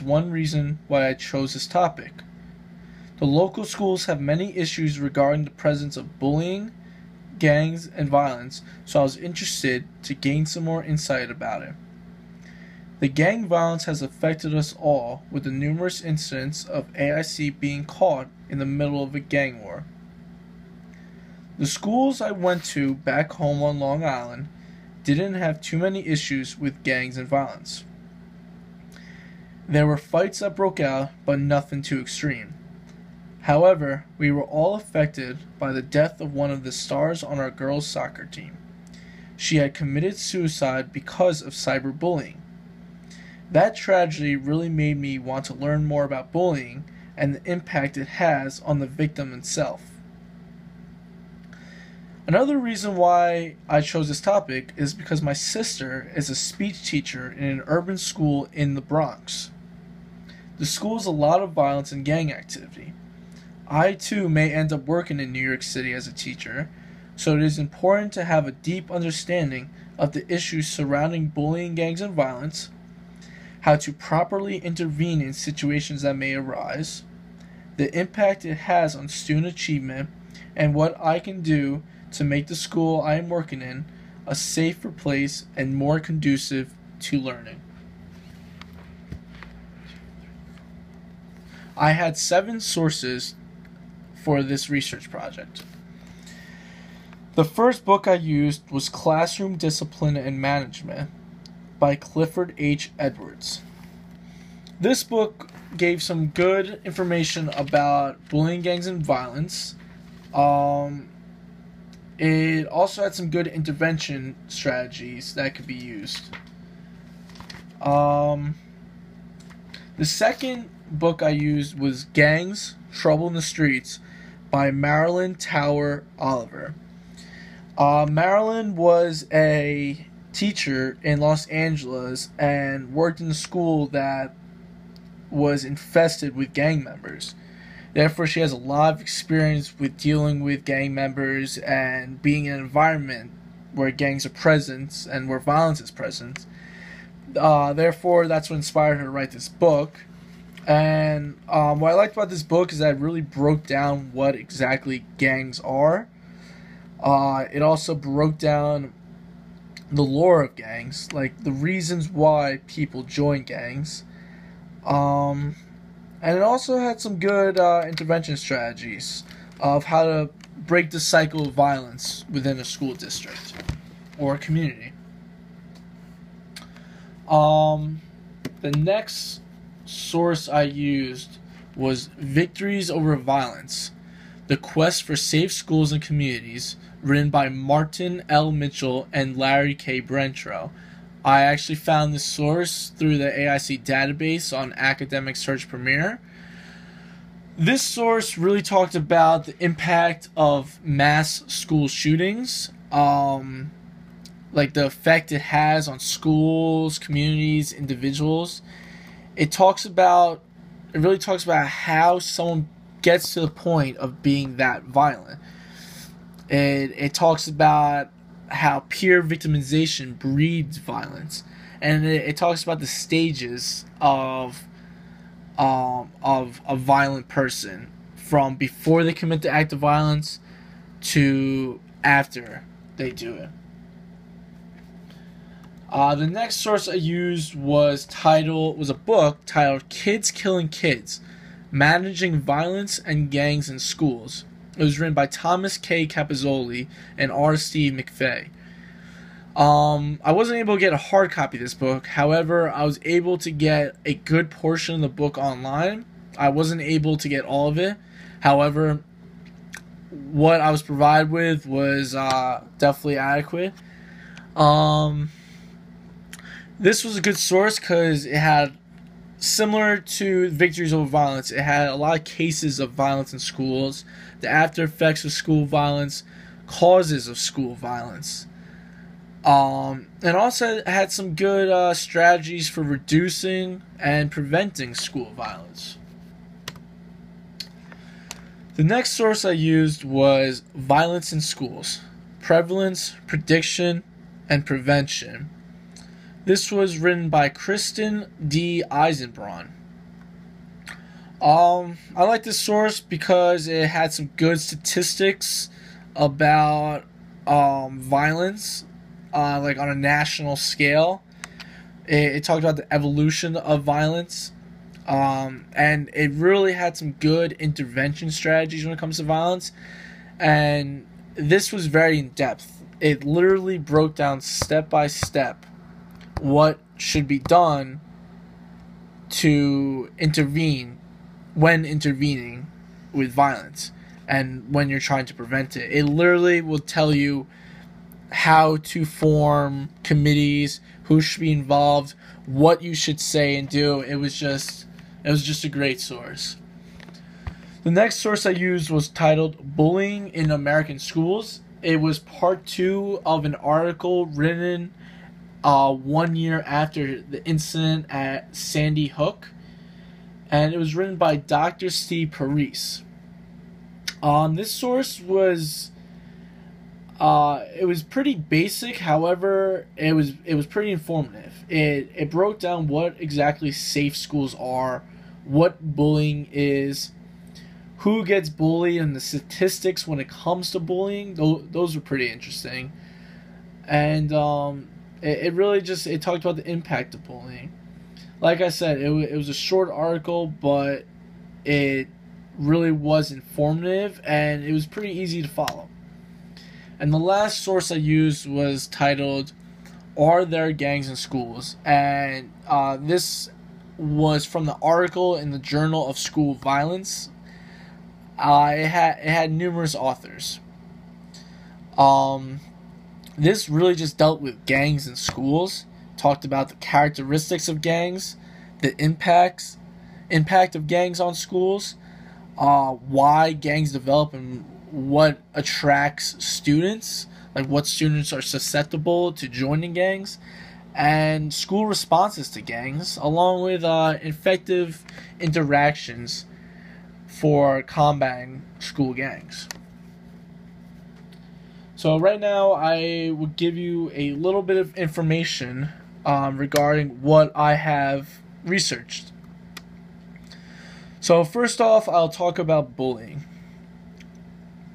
one reason why I chose this topic. The local schools have many issues regarding the presence of bullying, gangs, and violence, so I was interested to gain some more insight about it. The gang violence has affected us all, with the numerous incidents of AIC being caught in the middle of a gang war. The schools I went to back home on Long Island didn't have too many issues with gangs and violence. There were fights that broke out, but nothing too extreme. However, we were all affected by the death of one of the stars on our girls' soccer team. She had committed suicide because of cyberbullying. That tragedy really made me want to learn more about bullying and the impact it has on the victim itself. Another reason why I chose this topic is because my sister is a speech teacher in an urban school in the Bronx. The school has a lot of violence and gang activity. I too may end up working in New York City as a teacher, so it is important to have a deep understanding of the issues surrounding bullying, gangs, and violence, how to properly intervene in situations that may arise, the impact it has on student achievement, and what I can do to make the school I am working in a safer place and more conducive to learning. I had 7 sources for this research project. The first book I used was Classroom Discipline and Management by Clifford H. Edwards. This book gave some good information about bullying, gangs, and violence. It also had some good intervention strategies that could be used. The second book I used was Gangs, Trouble in the Streets by Marilyn Tower Oliver. Marilyn was a teacher in Los Angeles and worked in a school that was infested with gang members. Therefore, she has a lot of experience with dealing with gang members and being in an environment where gangs are present and where violence is present. Therefore, that's what inspired her to write this book. And what I liked about this book is that it really broke down what exactly gangs are. It also broke down the lore of gangs, like the reasons why people join gangs. And it also had some good intervention strategies of how to break the cycle of violence within a school district or a community. The next source I used was Victories Over Violence: The Quest for Safe Schools and Communities, written by Martin L. Mitchell and Larry K. Brentrow. I actually found this source through the AIC database on Academic Search Premier. This source really talked about the impact of mass school shootings, like the effect it has on schools, communities, individuals. It really talks about how someone gets to the point of being that violent. It talks about how peer victimization breeds violence, and it talks about the stages of a violent person, from before they commit the act of violence to after they do it. The next source I used was a book titled Kids Killing Kids: Managing Violence and Gangs in Schools. It was written by Thomas K. Capozzoli and R. Steve McVeigh. I wasn't able to get a hard copy of this book. However, I was able to get a good portion of the book online. I wasn't able to get all of it. However, what I was provided with was definitely adequate. This was a good source because it had, similar to Victories Over Violence, it had a lot of cases of violence in schools, the after effects of school violence, causes of school violence. And also had some good strategies for reducing and preventing school violence. The next source I used was Violence in Schools: Prevalence, Prediction, and Prevention. This was written by Kristen D. Eisenbraun. I like this source because it had some good statistics about violence, like on a national scale. It talked about the evolution of violence, and it really had some good intervention strategies when it comes to violence. And this was very in depth. It literally broke down step by step what should be done to intervene when intervening with violence and when you're trying to prevent it. It literally will tell you how to form committees, who should be involved, what you should say and do. It was just a great source. The next source I used was titled Bullying in American Schools. It was part 2 of an article written 1 year after the incident at Sandy Hook, and it was written by Dr. Steve Parise. This source was it was pretty basic. However, it was pretty informative. It broke down what exactly safe schools are, what bullying is, who gets bullied, and the statistics when it comes to bullying. Those were pretty interesting, and it really just it talked about the impact of bullying. Like I said, it was a short article, but it really was informative and it was pretty easy to follow. And the last source I used was titled Are There Gangs in Schools? And this was from the article in the Journal of School Violence. It had numerous authors. This really just dealt with gangs in schools, talked about the characteristics of gangs, the impact of gangs on schools, why gangs develop and what attracts students, like what students are susceptible to joining gangs, and school responses to gangs, along with effective interactions for combating school gangs. So right now I will give you a little bit of information regarding what I have researched. So first off, I'll talk about bullying.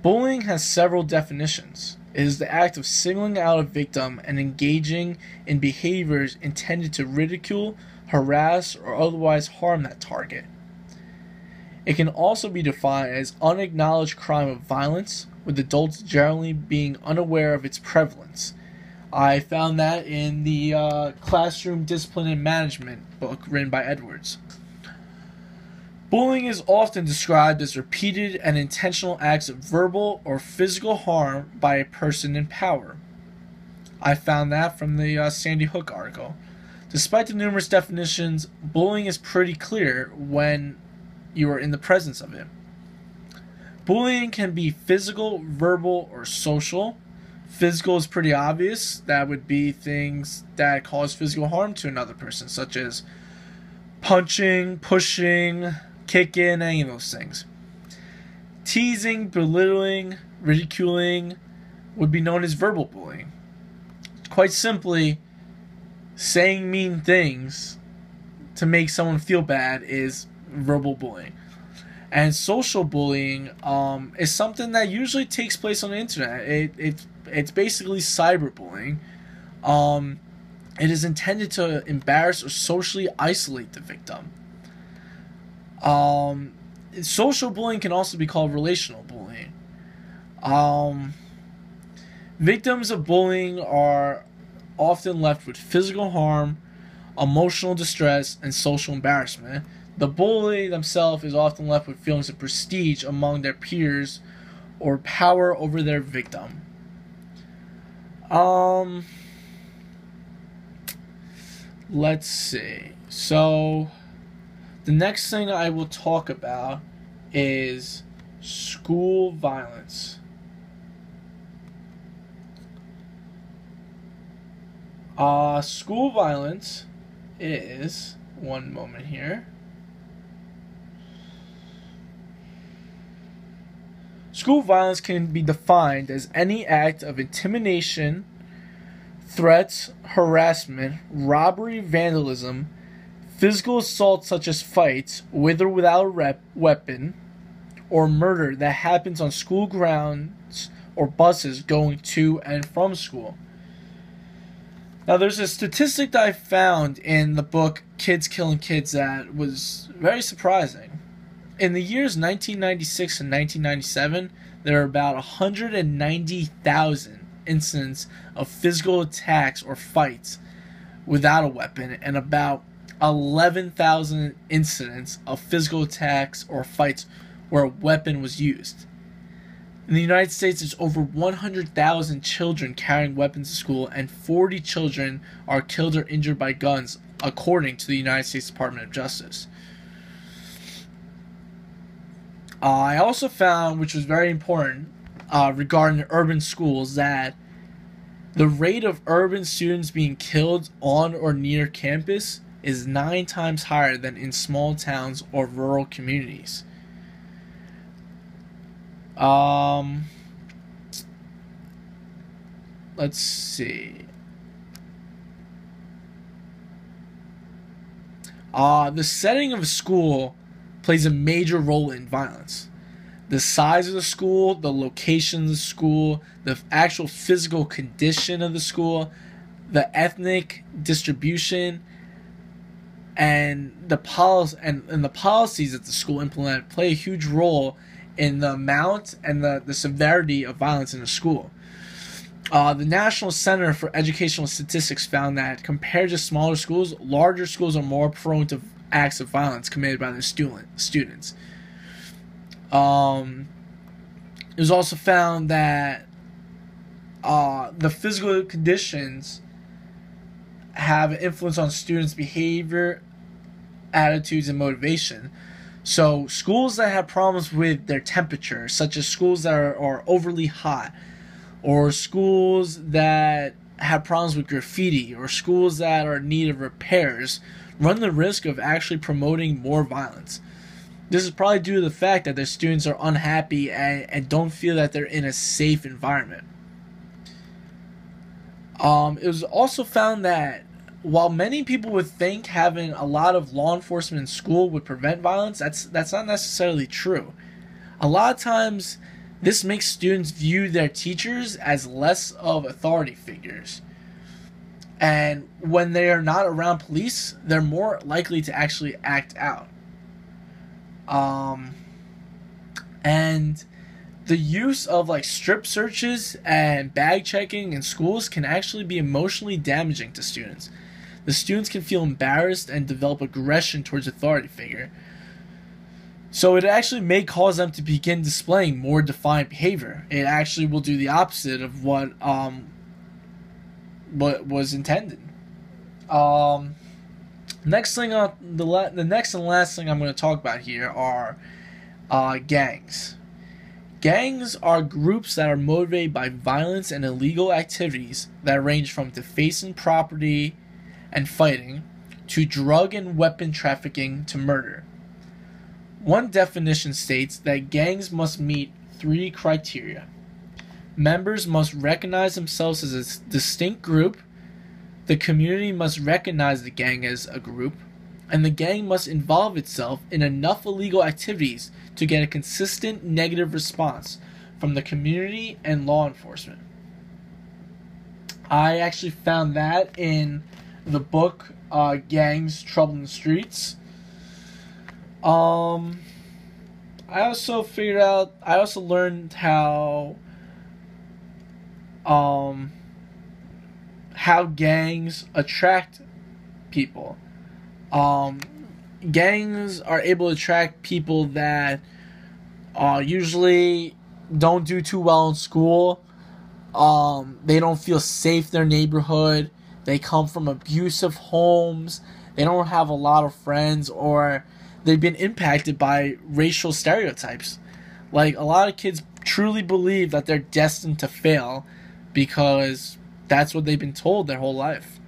Bullying has several definitions. It is the act of singling out a victim and engaging in behaviors intended to ridicule, harass, or otherwise harm that target. It can also be defined as unacknowledged crime of violence, with adults generally being unaware of its prevalence. I found that in the Classroom Discipline and Management book written by Edwards. Bullying is often described as repeated and intentional acts of verbal or physical harm by a person in power. I found that from the Sandy Hook article. Despite the numerous definitions, bullying is pretty clear when you are in the presence of it. Bullying can be physical, verbal, or social. Physical is pretty obvious. That would be things that cause physical harm to another person, such as punching, pushing, kicking, any of those things. Teasing, belittling, ridiculing would be known as verbal bullying. Quite simply, saying mean things to make someone feel bad is verbal bullying. And social bullying is something that usually takes place on the internet. It's basically cyberbullying. It is intended to embarrass or socially isolate the victim. Social bullying can also be called relational bullying. Victims of bullying are often left with physical harm, emotional distress, and social embarrassment. The bully themselves is often left with feelings of prestige among their peers or power over their victim. Let's see. So, the next thing I will talk about is school violence. School violence is, one moment here. School violence can be defined as any act of intimidation, threats, harassment, robbery, vandalism, Physical assault such as fights, with or without a weapon, or murder that happens on school grounds or buses going to and from school. Now, there's a statistic that I found in the book Kids Killing Kids that was very surprising. In the years 1996 and 1997, there are about 190,000 incidents of physical attacks or fights without a weapon, and about 11,000 incidents of physical attacks or fights where a weapon was used. In the United States, there's over 100,000 children carrying weapons to school, and 40 children are killed or injured by guns, according to the United States Department of Justice. I also found, which was very important, regarding urban schools, that the rate of urban students being killed on or near campus is 9 times higher than in small towns or rural communities. Let's see. The setting of a school plays a major role in violence. The size of the school, the location of the school, the actual physical condition of the school, the ethnic distribution, and the policies that the school implement play a huge role in the amount and the severity of violence in a school. The National Center for Educational Statistics found that compared to smaller schools, larger schools are more prone to acts of violence committed by their students. It was also found that the physical conditions have an influence on students' behavior, attitudes, and motivation. So schools that have problems with their temperature, such as schools that are overly hot, or schools that have problems with graffiti, or schools that are in need of repairs, run the risk of actually promoting more violence. This is probably due to the fact that their students are unhappy and don't feel that they're in a safe environment. It was also found that while many people would think having a lot of law enforcement in school would prevent violence, that's not necessarily true. A lot of times, this makes students view their teachers as less of authority figures. And when they are not around police, they're more likely to actually act out. And the use of strip searches and bag checking in schools can actually be emotionally damaging to students. The students can feel embarrassed and develop aggression towards authority figure. So it actually may cause them to begin displaying more defiant behavior. It actually will do the opposite of what was intended. Next thing the next and last thing I'm going to talk about here are gangs. Gangs are groups that are motivated by violence and illegal activities that range from defacing property and fighting to drug and weapon trafficking to murder. One definition states that gangs must meet 3 criteria. Members must recognize themselves as a distinct group, the community must recognize the gang as a group, and the gang must involve itself in enough illegal activities to get a consistent negative response from the community and law enforcement. I actually found that in the book Gangs, Trouble in the Streets. I also learned how gangs attract people. Gangs are able to attract people that usually don't do too well in school. They don't feel safe in their neighborhood. They come from abusive homes. They don't have a lot of friends, or they've been impacted by racial stereotypes. A lot of kids truly believe that they're destined to fail because that's what they've been told their whole life.